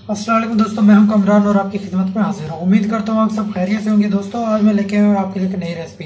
अस्सलाम वालेकुम दोस्तों, मैं हूं कमरान और आपकी खिदमत में हाजिर हूं। उम्मीद करता हूं आप सब खैरियत से होंगे। दोस्तों आज मैं लेके आया हूं आपके लिए एक नई रेसिपी।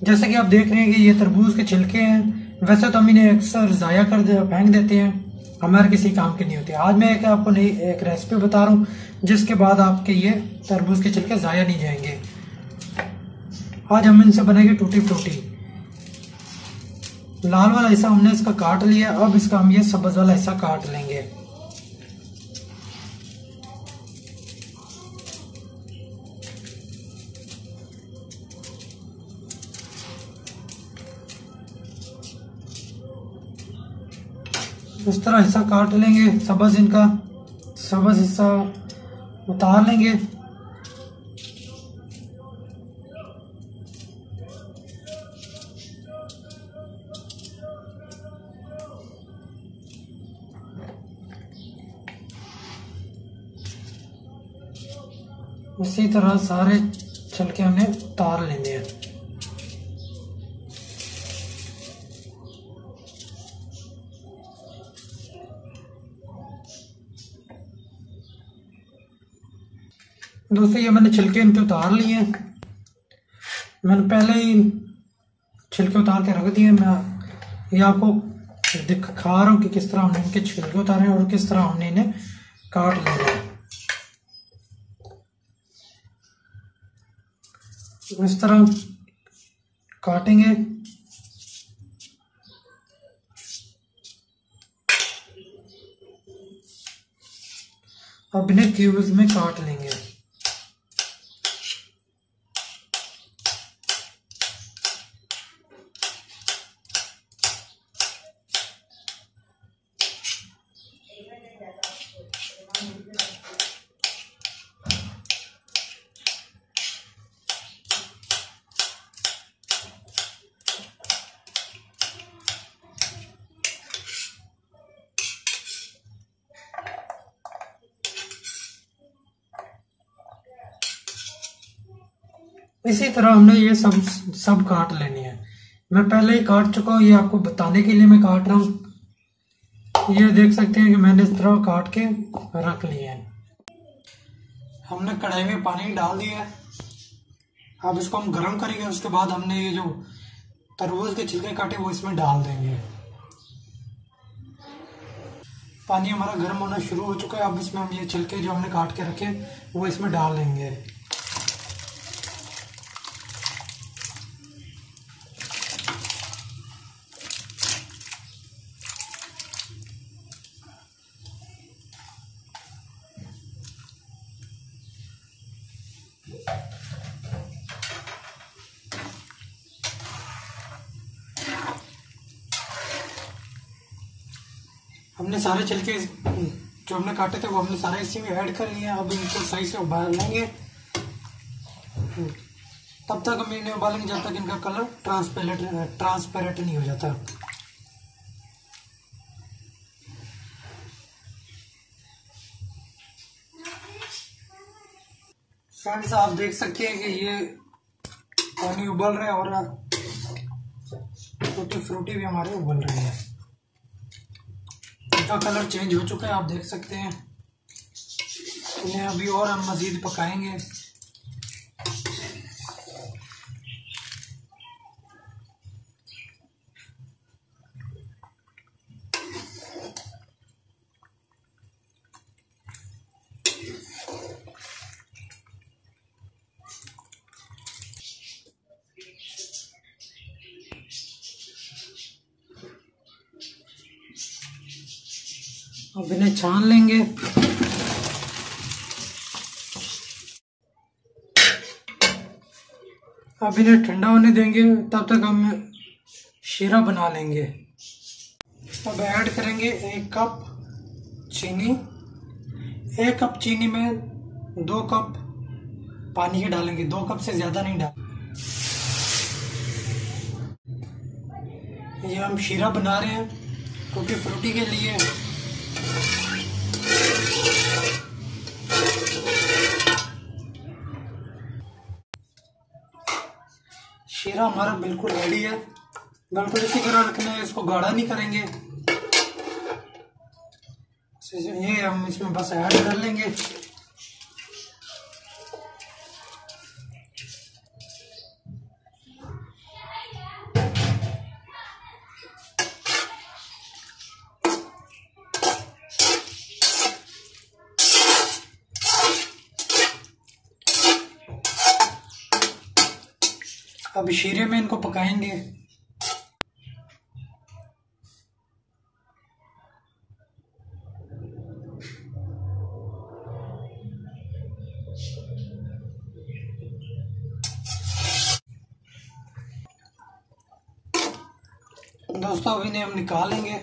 जैसे कि आप देख रहे हैं कि ये तरबूज के छिलके हैं। वैसे तो हम इन्हें अक्सर ज़ाया कर फेंक देते हैं, हमारे किसी काम के नहीं होते। आज मैं आपको नई एक रेसिपी बता रहा हूँ जिसके बाद आपके ये तरबूज के छिलके ज़ाया नहीं जाएंगे। आज हम इनसे बनाएंगे टूटी फ्रूटी। लाल वाला हिस्सा हमने इसका काट लिया, अब इसका हम ये सब्ज वाला हिस्सा काट लेंगे। इस तरह हिस्सा काट लेंगे। सब्ज हिस्सा उतार लेंगे। इसी तरह सारे छिलके हमने उतार लेने हैं। दोस्तों ये मैंने छिलके इनके उतार लिए हैं। मैंने पहले ही छिलके उतार के रख दिए। मैं ये आपको दिखा रहा हूँ कि किस तरह हमने इनके छिलके उतारे हैं और किस तरह हमने इन्हें काट लेना है। इस तरह काटेंगे। अब इन्हें क्यूब्स में काट लेंगे। इसी तरह हमने ये सब काट लेनी है। मैं पहले ही काट चुका हूँ, ये आपको बताने के लिए मैं काट रहा हूँ। ये देख सकते हैं कि मैंने इस तरह काट के रख लिया है। हमने कढ़ाई में पानी डाल दिया है। अब इसको हम गर्म करेंगे। उसके बाद हमने ये जो तरबूज के छिलके काटे वो इसमें डाल देंगे। पानी हमारा गर्म होना शुरू हो चुका है। अब इसमें हम ये छिलके जो हमने काट के रखे वो इसमें डाल देंगे। हमने सारे छिलके जो हमने काटे थे वो हमने सारे इसी में ऐड कर लिए। अब इनको सही से उबाल लेंगे। तब तक हम इन्हें उबालेंगे जब तक इनका कलर ट्रांसपेरेंट नहीं हो जाता। फ्रेंड्स आप देख सकते हैं कि ये पानी उबल रहा है और टूटी फ्रूटी भी हमारे उबल रही है। इनका कलर चेंज हो चुका है, आप देख सकते हैं। इन्हें अभी और हम मजीद पकाएंगे। अब इन्हें छान लेंगे। अब इन्हें ठंडा होने देंगे, तब तक हम शीरा बना लेंगे। अब ऐड करेंगे 1 कप चीनी। 1 कप चीनी में 2 कप पानी के डालेंगे। 2 कप से ज्यादा नहीं डाल। ये हम शीरा बना रहे हैं टूटी फ्रूटी के लिए। शीरा हमारा बिल्कुल रेडी है। बिल्कुल इसी तरह रखना है, इसको गाढ़ा नहीं करेंगे। ये हम इसमें बस ऐड कर लेंगे। अब शीरे में इनको पकाएंगे। दोस्तों अब इन्हें हम निकालेंगे।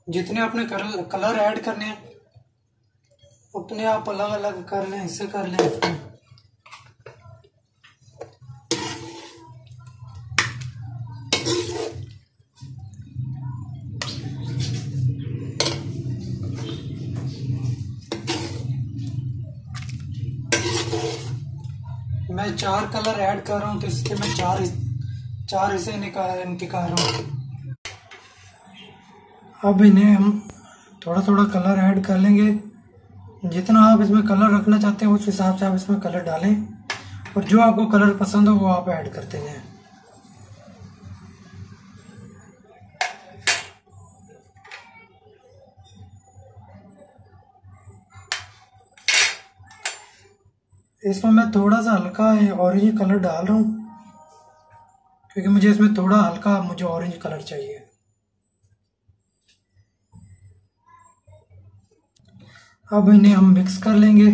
जितने अपने कलर ऐड करने हैं अपने आप अलग अलग कर लें, इससे कर लें इसमें। मैं 4 कलर ऐड कर रहा हूँ तो इसके मैं चार हिस्से निकाल रहा हूँ। अब इन्हें हम थोड़ा थोड़ा कलर ऐड कर लेंगे। जितना आप इसमें कलर रखना चाहते हैं उस हिसाब से आप इसमें कलर डालें, और जो आपको कलर पसंद हो वो आप ऐड करते हैं। इसमें मैं थोड़ा सा हल्का ऑरेंज कलर डाल रहा हूँ क्योंकि मुझे इसमें थोड़ा हल्का ऑरेंज कलर चाहिए। अब इन्हें हम मिक्स कर लेंगे।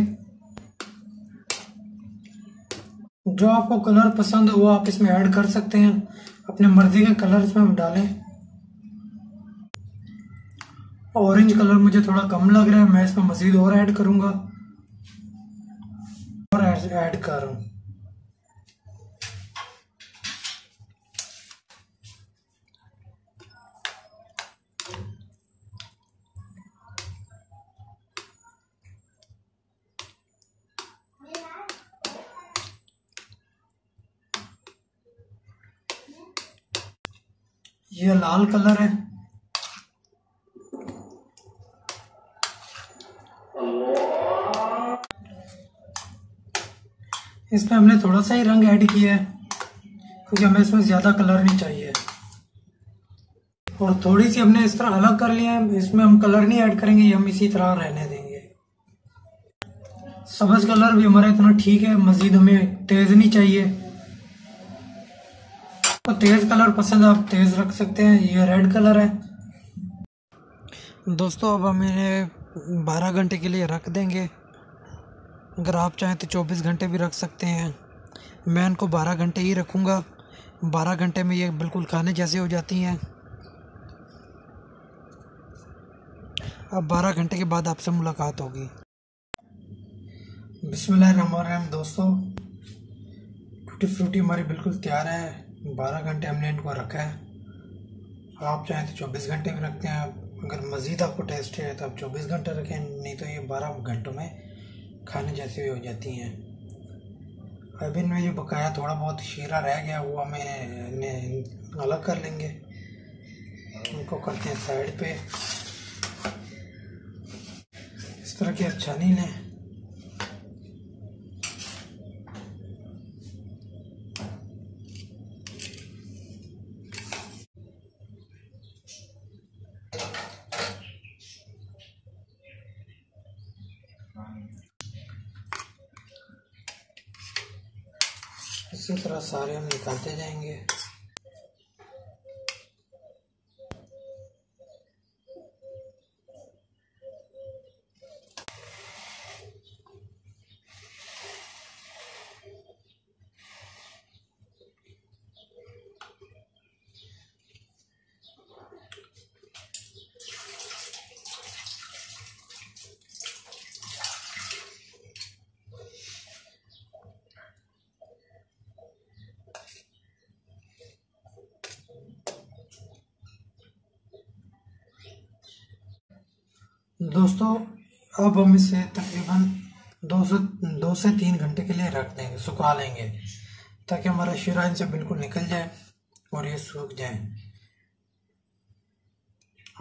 जो आपको कलर पसंद हो वो आप इसमें ऐड कर सकते हैं, अपने मर्जी के कलर इसमें हम डालें। ऑरेंज कलर मुझे थोड़ा कम लग रहा है, मैं इसमें मजीद और ऐड करूंगा और ऐड कर रहा हूँ। ये लाल कलर है। इसमें हमने थोड़ा सा ही रंग ऐड किया है क्योंकि हमें इसमें ज्यादा कलर नहीं चाहिए, और थोड़ी सी हमने इस तरह अलग कर लिया है। इसमें हम कलर नहीं ऐड करेंगे, ये हम इसी तरह रहने देंगे। सब्ज कलर भी हमारा इतना ठीक है, मजीद हमें तेज नहीं चाहिए। तो तेज कलर पसंद आप तेज रख सकते हैं। ये रेड कलर है। दोस्तों अब हम इन्हें 12 घंटे के लिए रख देंगे। अगर आप चाहें तो 24 घंटे भी रख सकते हैं। मैं इनको 12 घंटे ही रखूँगा। 12 घंटे में ये बिल्कुल खाने जैसे हो जाती हैं। अब 12 घंटे के बाद आपसे मुलाकात होगी। बिस्मिल्लाहिर्रहमानिर्रहीम। दोस्तों टूटी फ्रूटी हमारी बिल्कुल तैयार है। 12 घंटे हमने इनको रखा है। आप चाहें तो 24 घंटे भी रखते हैं। अगर मज़ीद आपको टेस्ट है तो आप 24 घंटे रखें, नहीं तो ये 12 घंटों में खाने जैसी भी हो जाती हैं। अब इनमें जो बकाया थोड़ा बहुत शीरा रह गया वो हमें अलग कर लेंगे। उनको करते हैं साइड पे। इस तरह की छानी लें। इसी तरह सारे हम निकालते जाएंगे। दोस्तों अब हम इसे तकरीबन 2 से 3 घंटे के लिए रख देंगे, सुखा लेंगे ताकि हमारा शीरा इनसे बिल्कुल निकल जाए और ये सूख जाए।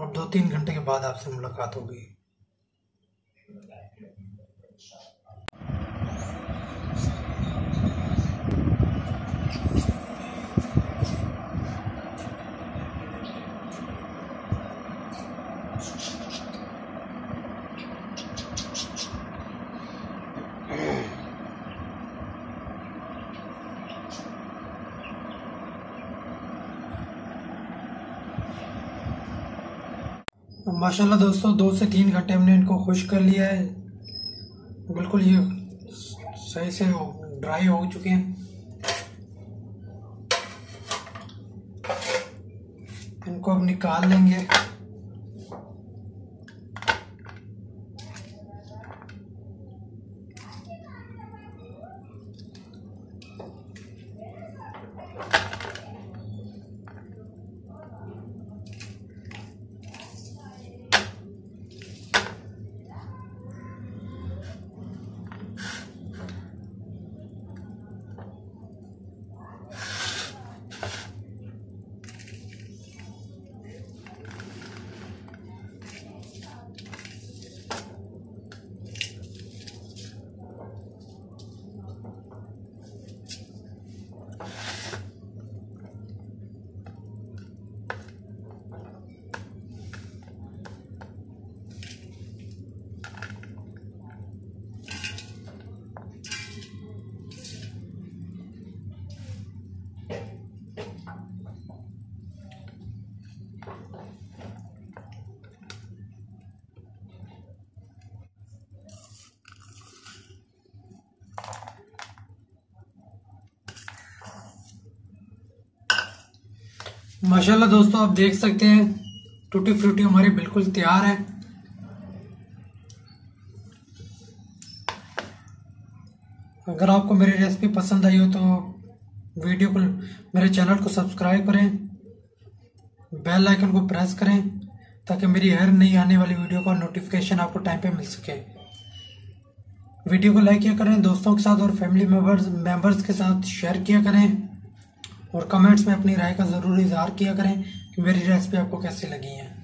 और 2-3 घंटे के बाद आपसे मुलाकात होगी। माशाल्लाह दोस्तों 2 से 3 घंटे हमने इनको खुश्क कर लिया है। बिल्कुल ये सही से ड्राई हो चुके हैं। इनको अब निकाल लेंगे। माशाल्लाह दोस्तों आप देख सकते हैं टूटी फ्रूटी हमारी बिल्कुल तैयार है। अगर आपको मेरी रेसिपी पसंद आई हो तो वीडियो को, मेरे चैनल को सब्सक्राइब करें, बेल आइकन को प्रेस करें ताकि मेरी हर नई आने वाली वीडियो का नोटिफिकेशन आपको टाइम पे मिल सके। वीडियो को लाइक किया करें, दोस्तों के साथ और फैमिली मेंबर्स के साथ शेयर किया करें और कमेंट्स में अपनी राय का ज़रूर इजहार किया करें कि मेरी रेसिपी आपको कैसी लगी है।